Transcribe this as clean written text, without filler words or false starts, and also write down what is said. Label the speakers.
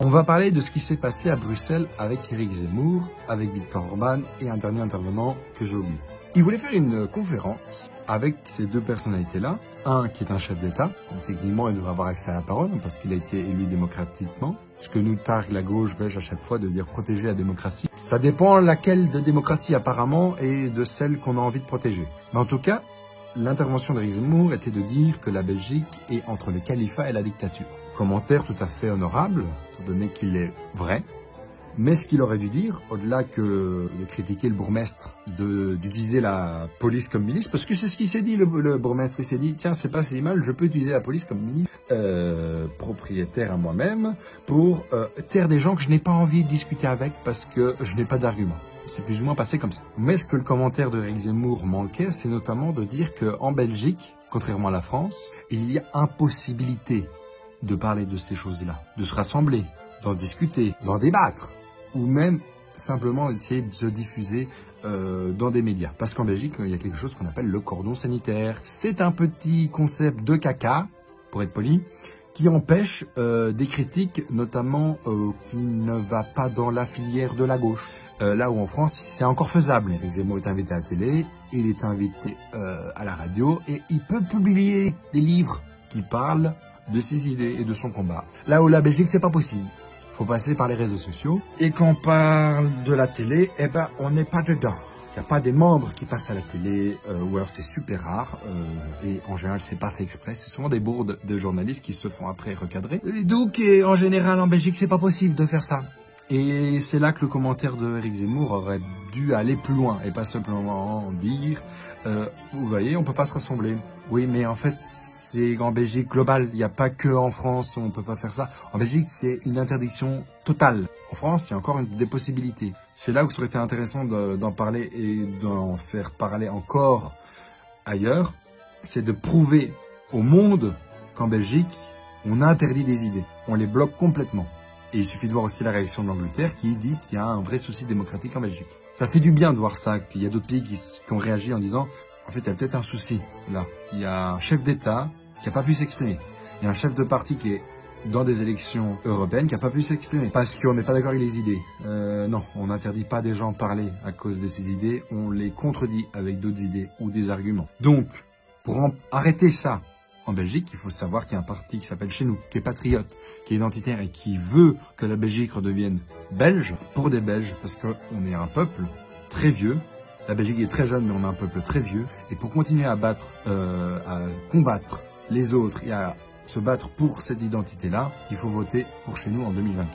Speaker 1: On va parler de ce qui s'est passé à Bruxelles avec Éric Zemmour, avec Viktor Orban et un dernier intervenant que j'ai oublié. Il voulait faire une conférence avec ces deux personnalités-là. Un qui est un chef d'État, donc techniquement il devrait avoir accès à la parole parce qu'il a été élu démocratiquement. Ce que nous targue la gauche belge à chaque fois de dire protéger la démocratie. Ça dépend laquelle de démocratie apparemment et de celle qu'on a envie de protéger. Mais en tout cas, l'intervention d'Éric Zemmour était de dire que la Belgique est entre le califat et la dictature. Commentaire tout à fait honorable, étant donné qu'il est vrai. Mais ce qu'il aurait dû dire, au-delà que de critiquer le bourgmestre, d'utiliser la police comme milice, parce que c'est ce qu'il s'est dit, le bourgmestre, il s'est dit, tiens, c'est pas si mal, je peux utiliser la police comme milice propriétaire à moi-même pour taire des gens que je n'ai pas envie de discuter avec parce que je n'ai pas d'argument. C'est plus ou moins passé comme ça. Mais ce que le commentaire de Éric Zemmour manquait, c'est notamment de dire qu'en Belgique, contrairement à la France, il y a impossibilité de parler de ces choses-là, de se rassembler, d'en discuter, d'en débattre, ou même simplement essayer de se diffuser dans des médias. Parce qu'en Belgique, il y a quelque chose qu'on appelle le cordon sanitaire. C'est un petit concept de caca, pour être poli, qui empêche des critiques, notamment qui ne va pas dans la filière de la gauche. Là où en France, c'est encore faisable. Éric Zemmour est invité à la télé, il est invité à la radio, et il peut publier des livres qui parlent de ses idées et de son combat. Là où la Belgique, c'est pas possible. Faut passer par les réseaux sociaux. Et quand on parle de la télé, eh ben, on n'est pas dedans. Il n'y a pas des membres qui passent à la télé, ou alors c'est super rare, et en général, c'est pas fait exprès. C'est souvent des bourdes de journalistes qui se font après recadrer. Et donc, en général, en Belgique, c'est pas possible de faire ça. Et c'est là que le commentaire de Éric Zemmour aurait dû aller plus loin et pas simplement dire vous voyez, on peut pas se rassembler. Oui, mais en fait, c'est en Belgique global. Il n'y a pas que en France où on peut pas faire ça. En Belgique, c'est une interdiction totale. En France, il y a encore des possibilités. C'est là où ça aurait été intéressant d'en parler et d'en faire parler encore ailleurs. C'est de prouver au monde qu'en Belgique, on interdit des idées. On les bloque complètement. Et il suffit de voir aussi la réaction de l'Angleterre qui dit qu'il y a un vrai souci démocratique en Belgique. Ça fait du bien de voir ça, qu'il y a d'autres pays qui ont réagi en disant en fait, il y a peut-être un souci là. Il y a un chef d'État qui n'a pas pu s'exprimer. Il y a un chef de parti qui est dans des élections européennes qui n'a pas pu s'exprimer parce qu'on n'est pas d'accord avec les idées. Non, on n'interdit pas des gens de parler à cause de ces idées, on les contredit avec d'autres idées ou des arguments. Donc, pour arrêter ça, en Belgique, il faut savoir qu'il y a un parti qui s'appelle Chez Nous, qui est patriote, qui est identitaire et qui veut que la Belgique redevienne belge pour des Belges, parce qu'on est un peuple très vieux. La Belgique est très jeune, mais on est un peuple très vieux. Et pour continuer à combattre les autres et à se battre pour cette identité-là, il faut voter pour Chez Nous en 2024.